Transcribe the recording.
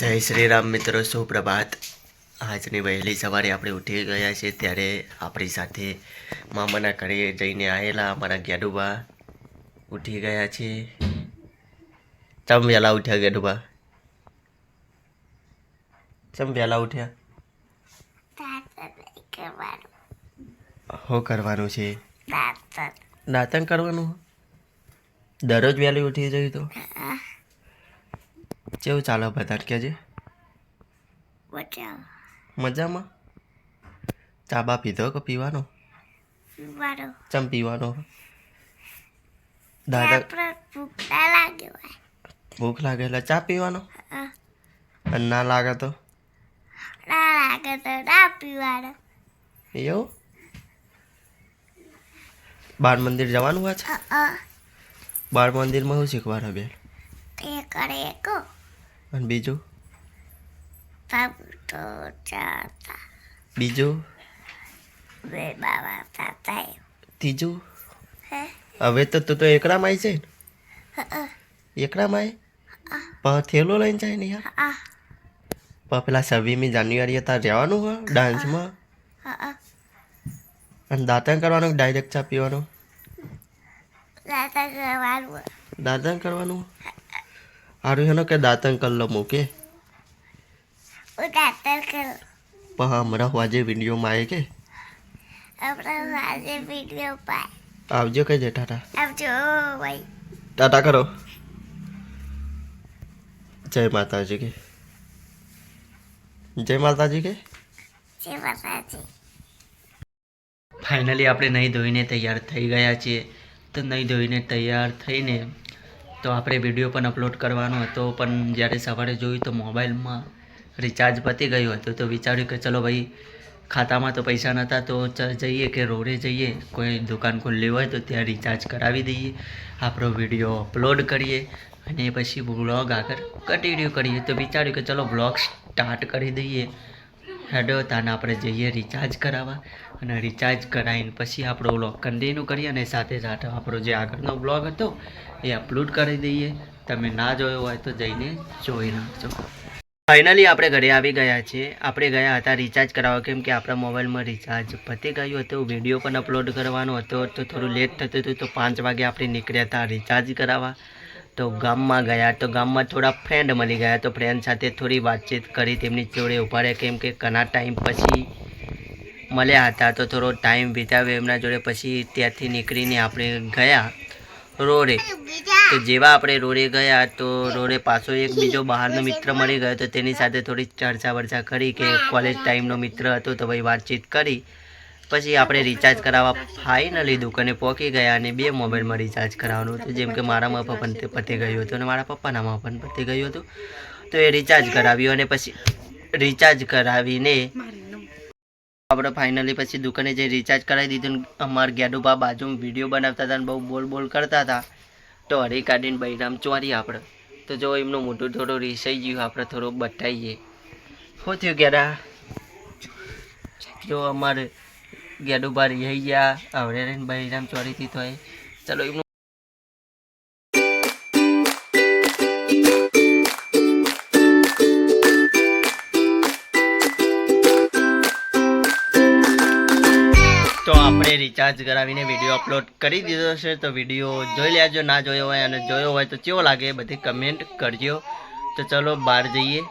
જય શ્રી રામ મિત્રો, સુપ્રભાત। આજની વહેલી સવારે આપણે ઉઠી ગયા છે ત્યારે આપણી સાથે મામાના ઘરે જઈને આવેલા અમારા ગેડુબા ઉઠી ગયા છે। ચમ વહેલા ઉઠ્યા ગેડુબા? ચમ વહેલા ઉઠ્યા? શું કરવાનું છે? દાંતણ કરવાનું? દરરોજ વહેલી ઉઠી જઈ તો કેવું ચાલો બધા કહેજે? મજામાં? ચા બા પીધો કે પીવાનો? ચમ પીવાનો? ભૂખ લાગે એટલે ચા પીવાનો? અને ના લાગે તો? એવું? બાળ મંદિર જવાનું આજ? બાળ મંદિરમાં શું શીખવાનું બેન? અને બીજું? બીજું? ત્રીજું? હવે તો તું તો એકડામાં આવી છે ને? એકડામાં આવી પણ થેલો લઈને જાય ને યાર? પણ પેલા 26મી જાન્યુઆરીએ તાર રહેવાનું હોય ડાન્સમાં? અને દાંતણ કરવાનું ડાયરેક્ટ ચા પીવાનું? દાંતણ કરવાનું? સારું એનો કે દાંતણ કરી લો મૂકે પણ હમણાં આજે વિડીયોમાં આવે કે આવજો કહેજે ટાટા। ટાટા કરો। જય માતાજી કે જય માતાજી કે ફાઇનલી આપણે નહીં ધોઈને તૈયાર થઈ ગયા છીએ। તો નહીં ધોઈને તૈયાર થઈને તો આપણે વિડીયો પણ અપલોડ કરવાનો હતો, પણ જ્યારે સવારે જોયું તો મોબાઈલમાં રિચાર્જ પતી ગયું હતું। તો વિચાર્યું કે ચલો ભાઈ, ખાતામાં તો પૈસા નહોતા તો જઈએ કે રોડે જઈએ, કોઈ દુકાન ખુલ્લી હોય તો ત્યાં રિચાર્જ કરાવી દઈએ, આપણો વિડીયો અપલોડ કરીએ અને પછી બ્લોગ આગળ કન્ટિન્યુ કરીએ। તો વિચાર્યું કે ચલો બ્લોગ સ્ટાર્ટ કરી દઈએ। હેડો તાને આપણે જઈએ રિચાર્જ કરાવવા અને રિચાર્જ કરાવીને પછી આપણો બ્લોગ કન્ટિન્યુ કરીએ અને સાથે સાથે આપણો જે આગળનો બ્લોગ હતો એ અપલોડ કરી દઈએ। તમે ના જોયો હોય તો જઈને જોઈ નાખજો। ફાઇનલી આપણે ઘરે આવી ગયા છીએ। આપણે ગયા હતા રિચાર્જ કરાવવા, કેમ કે આપણા મોબાઈલમાં રિચાર્જ પતી ગયું હતું, વિડીયો પણ અપલોડ કરવાનો હતો તો થોડું લેટ થતું હતું। તો 5 વાગે આપણે નીકળ્યા હતા રિચાર્જ કરાવવા। તો ગામમાં ગયા તો ગામમાં થોડા ફ્રેન્ડ મળી ગયા, તો ફ્રેન્ડ સાથે થોડી વાતચીત કરી, તેમની જોડે ઉભા રહ્યા, કેમ કે ઘણા ટાઈમ પછી મળ્યા હતા તો થોડો ટાઈમ વિતાવ્યો એમના જોડે। પછી ત્યાંથી નીકળીને આપણે ગયા રોડે। તો જેવા આપણે રોડે ગયા તો રોડે પાછો એક બીજો બહારનો મિત્ર મળી ગયો, તો તેની સાથે થોડી ચર્ચા વર્ચા કરી કે કોલેજ ટાઈમનો મિત્ર હતો, તો ભાઈ વાતચીત કરી પછી આપણે રિચાર્જ કરાવવા ફાઇનલી દુકાને પહોંચી ગયા અને 2 મોબાઈલમાં રિચાર્જ કરાવવાનું હતું, જેમ કે મારામાં પણ પતી ગયું હતું અને મારા પપ્પાનામાં પણ પતી ગયું હતું। તો એ રિચાર્જ કરાવ્યું અને પછી રિચાર્જ કરાવીને આપણે ફાઇનલી પછી દુકાને જઈ રિચાર્જ કરાવી દીધું। અમારા ગેડુબા બાજુમાં વિડીયો બનાવતા હતા અને બહુ બોલ કરતા હતા, તો હરી કાઢીને બૈરામ ચોરી આપણે તો જો એમનું મોઢું થોડું રીસાઈ ગયું, આપણે થોડું બતાવીએ શું થયું ગેડા? જો અમારે ગેડુબા રહી ગયા આવડે રહીને બૈરામ ચોરીથી તો ચલો એમનું તો આપણે રિચાર્જ કરાવીને વિડીયો અપલોડ કરી દીધો છે। તો વિડીયો જોઈ લેજો, ના જોયો હોય અને જોયો હોય તો કેવો લાગે બધી કમેન્ટ કરજો। તો ચલો બહાર જઈએ।